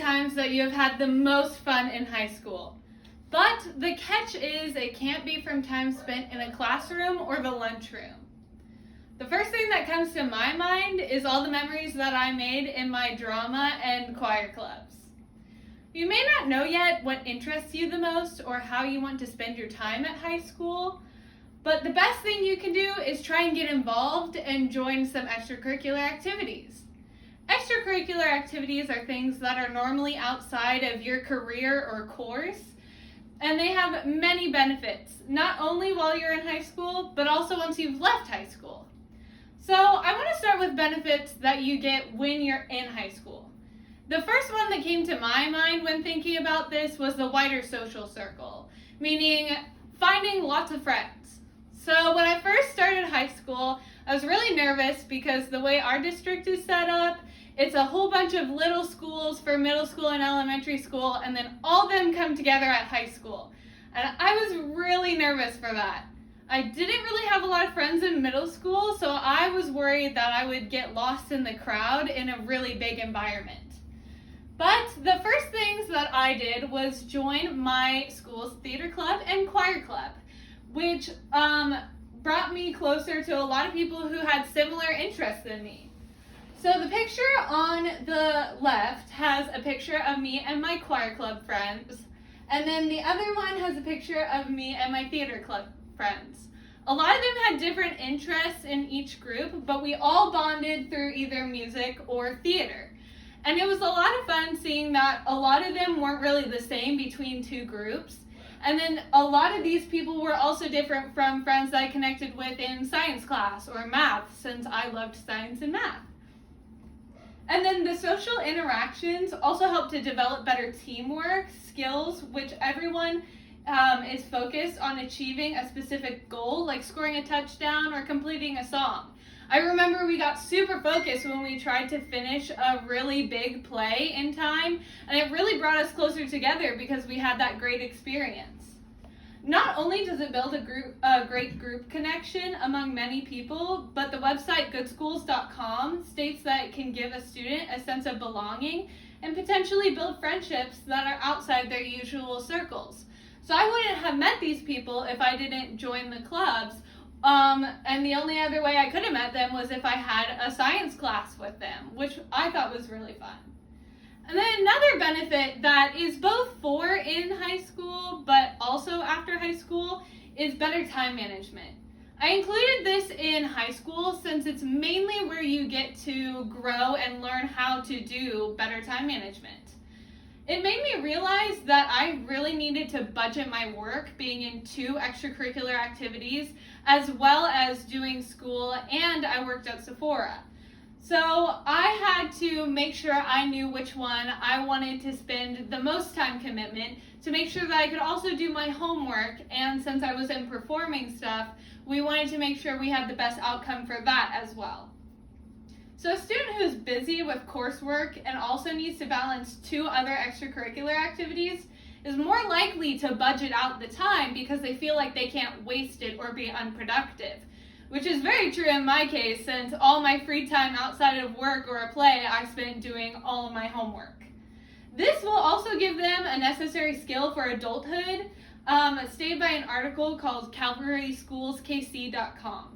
times that you have had the most fun in high school. But the catch is it can't be from time spent in a classroom or the lunchroom. The first thing that comes to my mind is all the memories that I made in my drama and choir clubs. You may not know yet what interests you the most or how you want to spend your time at high school, but the best thing you can do is try and get involved and join some extracurricular activities. Extracurricular activities are things that are normally outside of your career or course, and they have many benefits, not only while you're in high school, but also once you've left high school. So I want to start with benefits that you get when you're in high school. The first one that came to my mind when thinking about this was the wider social circle, meaning finding lots of friends. So when I first started high school, I was really nervous because the way our district is set up, it's a whole bunch of little schools for middle school and elementary school, and then all of them come together at high school. And I was really nervous for that. I didn't really have a lot of friends in middle school, so I was worried that I would get lost in the crowd in a really big environment. But the first things that I did was join my school's theater club and choir club, which brought me closer to a lot of people who had similar interests than me. So the picture on the left has a picture of me and my choir club friends, and then the other one has a picture of me and my theater club friends. A lot of them had different interests in each group, but we all bonded through either music or theater. And it was a lot of fun seeing that a lot of them weren't really the same between two groups. And then a lot of these people were also different from friends that I connected with in science class or math, since I loved science and math. And then the social interactions also help to develop better teamwork skills, which everyone is focused on achieving a specific goal, like scoring a touchdown or completing a song. I remember we got super focused when we tried to finish a really big play in time, and it really brought us closer together because we had that great experience. Not only does it build a great group connection among many people, but the website goodschools.com states that it can give a student a sense of belonging and potentially build friendships that are outside their usual circles. So I wouldn't have met these people if I didn't join the clubs, and the only other way I could have met them was if I had a science class with them, which I thought was really fun. And then another benefit that is both for in high school but also after high school is better time management. I included this in high school since it's mainly where you get to grow and learn how to do better time management. It made me realize that I really needed to budget my work being in 2 extracurricular activities as well as doing school, and I worked at Sephora. So I had to make sure I knew which one I wanted to spend the most time commitment to make sure that I could also do my homework, and since I was in performing stuff, we wanted to make sure we had the best outcome for that as well. So a student who's busy with coursework and also needs to balance 2 other extracurricular activities is more likely to budget out the time because they feel like they can't waste it or be unproductive. Which is very true in my case, since all my free time outside of work or a play I spent doing all of my homework. This will also give them a necessary skill for adulthood, stated by an article called CalvarySchoolsKC.com.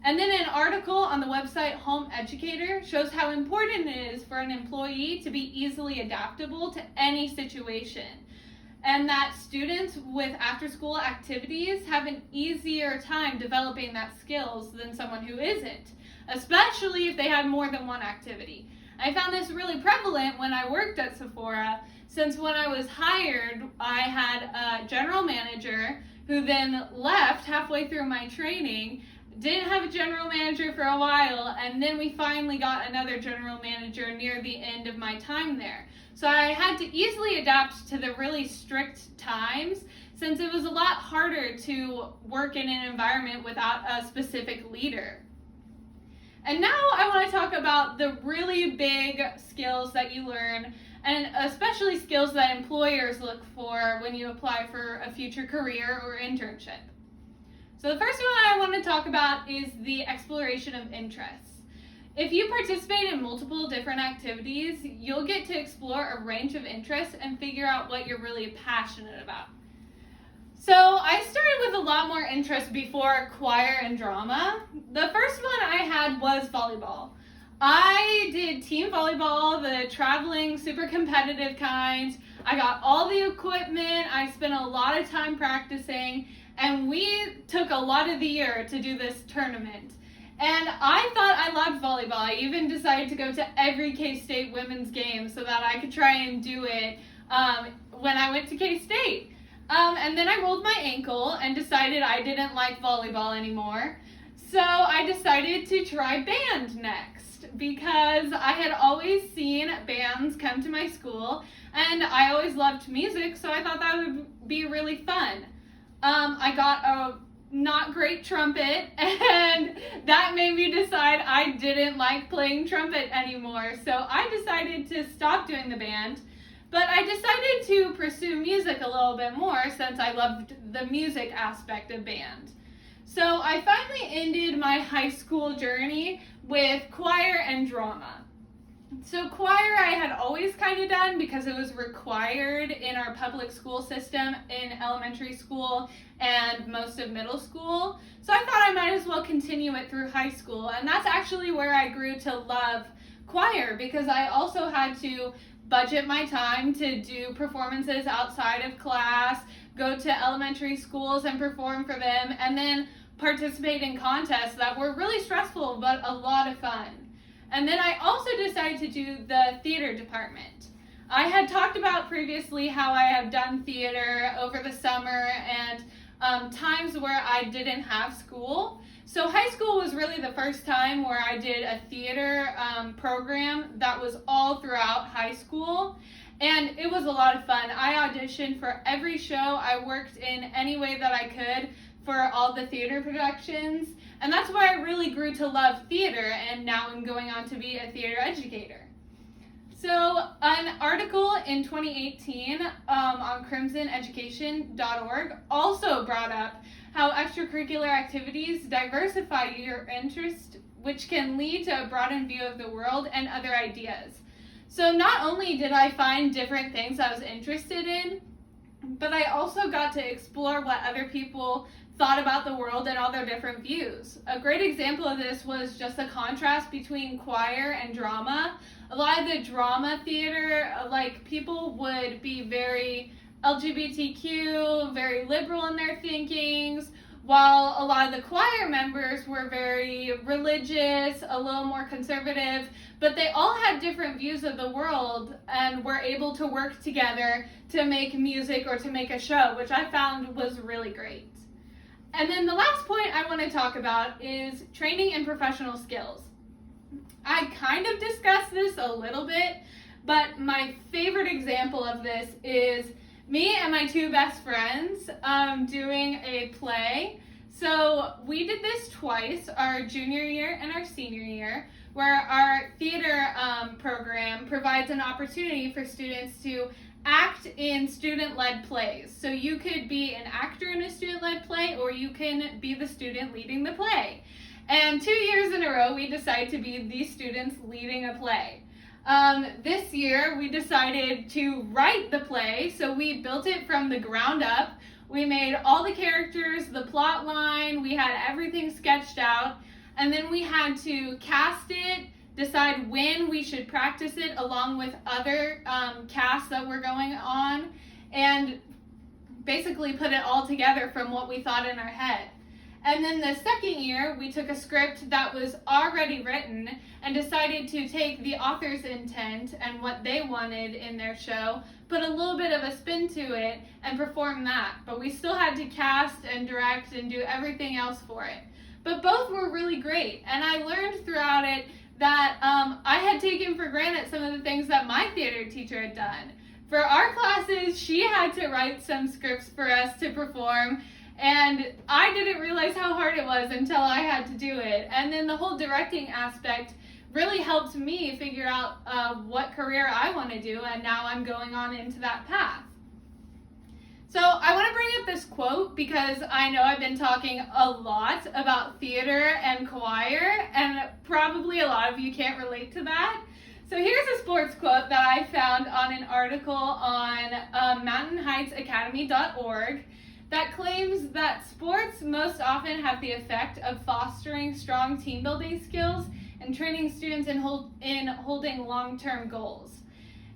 And then an article on the website Home Educator shows how important it is for an employee to be easily adaptable to any situation, and that students with after-school activities have an easier time developing that skills than someone who isn't, especially if they have more than one activity. I found this really prevalent when I worked at Sephora, since when I was hired, I had a general manager who then left halfway through my training, didn't have a general manager for a while, and then we finally got another general manager near the end of my time there. So I had to easily adapt to the really strict times, since it was a lot harder to work in an environment without a specific leader. And now I want to talk about the really big skills that you learn, and especially skills that employers look for when you apply for a future career or internship. So the first one I want to talk about is the exploration of interests. If you participate in multiple different activities, you'll get to explore a range of interests and figure out what you're really passionate about. So I started with a lot more interest before choir and drama. The first one I had was volleyball. I did team volleyball, the traveling, super competitive kind. I got all the equipment, I spent a lot of time practicing, and we took a lot of the year to do this tournament. And I thought I loved volleyball. I even decided to go to every K-State women's game so that I could try and do it when I went to K-State. And then I rolled my ankle and decided I didn't like volleyball anymore. So I decided to try band next because I had always seen bands come to my school and I always loved music, so I thought that would be really fun. I got a not great trumpet, and that made me decide I didn't like playing trumpet anymore. So I decided to stop doing the band, but I decided to pursue music a little bit more since I loved the music aspect of band. So I finally ended my high school journey with choir and drama. So choir I had always kind of done because it was required in our public school system in elementary school and most of middle school. So I thought I might as well continue it through high school, and that's actually where I grew to love choir because I also had to budget my time to do performances outside of class, go to elementary schools and perform for them, and then participate in contests that were really stressful but a lot of fun. And then I also decided to do the theater department. I had talked about previously how I have done theater over the summer and times where I didn't have school. So high school was really the first time where I did a theater program that was all throughout high school. And it was a lot of fun. I auditioned for every show. I worked in any way that I could for all the theater productions. And that's why I really grew to love theater, and now I'm going on to be a theater educator. So an article in 2018 on crimsoneducation.org also brought up how extracurricular activities diversify your interest, which can lead to a broadened view of the world and other ideas. So not only did I find different things I was interested in, but I also got to explore what other people thought about the world and all their different views. A great example of this was just the contrast between choir and drama. A lot of the drama theater, people would be very LGBTQ, very liberal in their thinkings, while a lot of the choir members were very religious, a little more conservative, but they all had different views of the world and were able to work together to make music or to make a show, which I found was really great. And then the last point I want to talk about is training and professional skills. I kind of discussed this a little bit, but my favorite example of this is me and my two best friends doing a play. So we did this twice, our junior year and our senior year, where our theater program provides an opportunity for students to act in student-led plays. So you could be an actor in a student-led play, or you can be the student leading the play. And 2 years in a row, we decided to be the students leading a play. This year, we decided to write the play, so we built it from the ground up. We made all the characters, the plot line, we had everything sketched out, and then we had to cast it, decide when we should practice it along with other casts that were going on, and basically put it all together from what we thought in our head. And then the second year, we took a script that was already written and decided to take the author's intent and what they wanted in their show, put a little bit of a spin to it, and perform that. But we still had to cast and direct and do everything else for it. But both were really great, and I learned throughout it that I had taken for granted some of the things that my theater teacher had done. For our classes, she had to write some scripts for us to perform, and I didn't realize how hard it was until I had to do it. And then the whole directing aspect really helped me figure out what career I want to do, and now I'm going on into that path. So I want to bring it up this quote because I know I've been talking a lot about theater and choir, and probably a lot of you can't relate to that. So here's a sports quote that I found on an article on mountainheightsacademy.org that claims that sports most often have the effect of fostering strong team building skills and training students in holding long-term goals.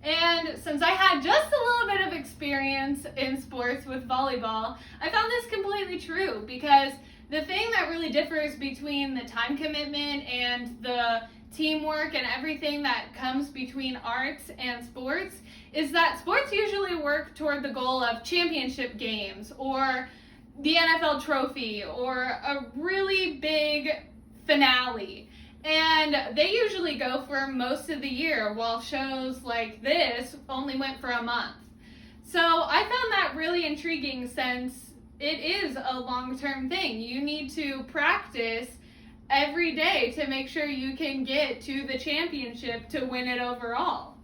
And since I had just a little bit of experience in sports with volleyball, I found this completely true, because the thing that really differs between the time commitment and the teamwork and everything that comes between arts and sports is that sports usually work toward the goal of championship games or the NFL trophy or a really big finale. And they usually go for most of the year, while shows like this only went for a month. So I found that really intriguing, since it is a long-term thing. You need to practice every day to make sure you can get to the championship to win it overall.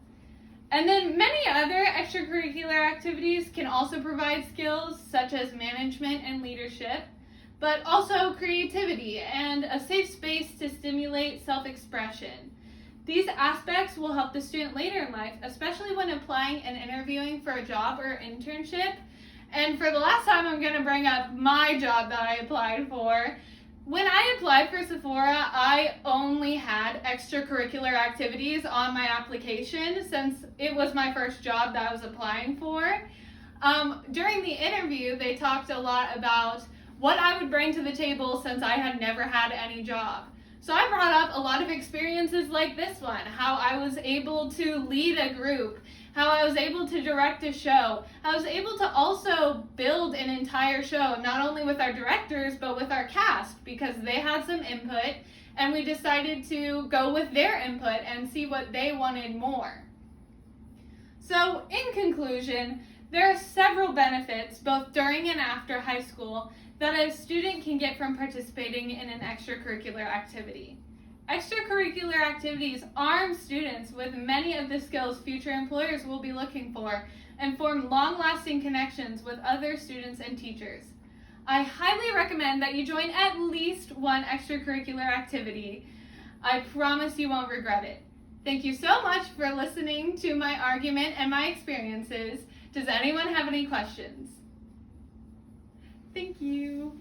And then many other extracurricular activities can also provide skills such as management and leadership, but also creativity and a safe space to stimulate self-expression. These aspects will help the student later in life, especially when applying and interviewing for a job or internship. And for the last time, I'm going to bring up my job that I applied for. When I applied for Sephora, I only had extracurricular activities on my application, since it was my first job that I was applying for. During the interview, they talked a lot about what I would bring to the table, since I had never had any job. So I brought up a lot of experiences like this one, how I was able to lead a group, how I was able to direct a show, how I was able to also build an entire show, not only with our directors, but with our cast, because they had some input, and we decided to go with their input and see what they wanted more. So in conclusion, there are several benefits, both during and after high school, that a student can get from participating in an extracurricular activity. Extracurricular activities arm students with many of the skills future employers will be looking for and form long-lasting connections with other students and teachers. I highly recommend that you join at least one extracurricular activity. I promise you won't regret it. Thank you so much for listening to my argument and my experiences. Does anyone have any questions? Thank you.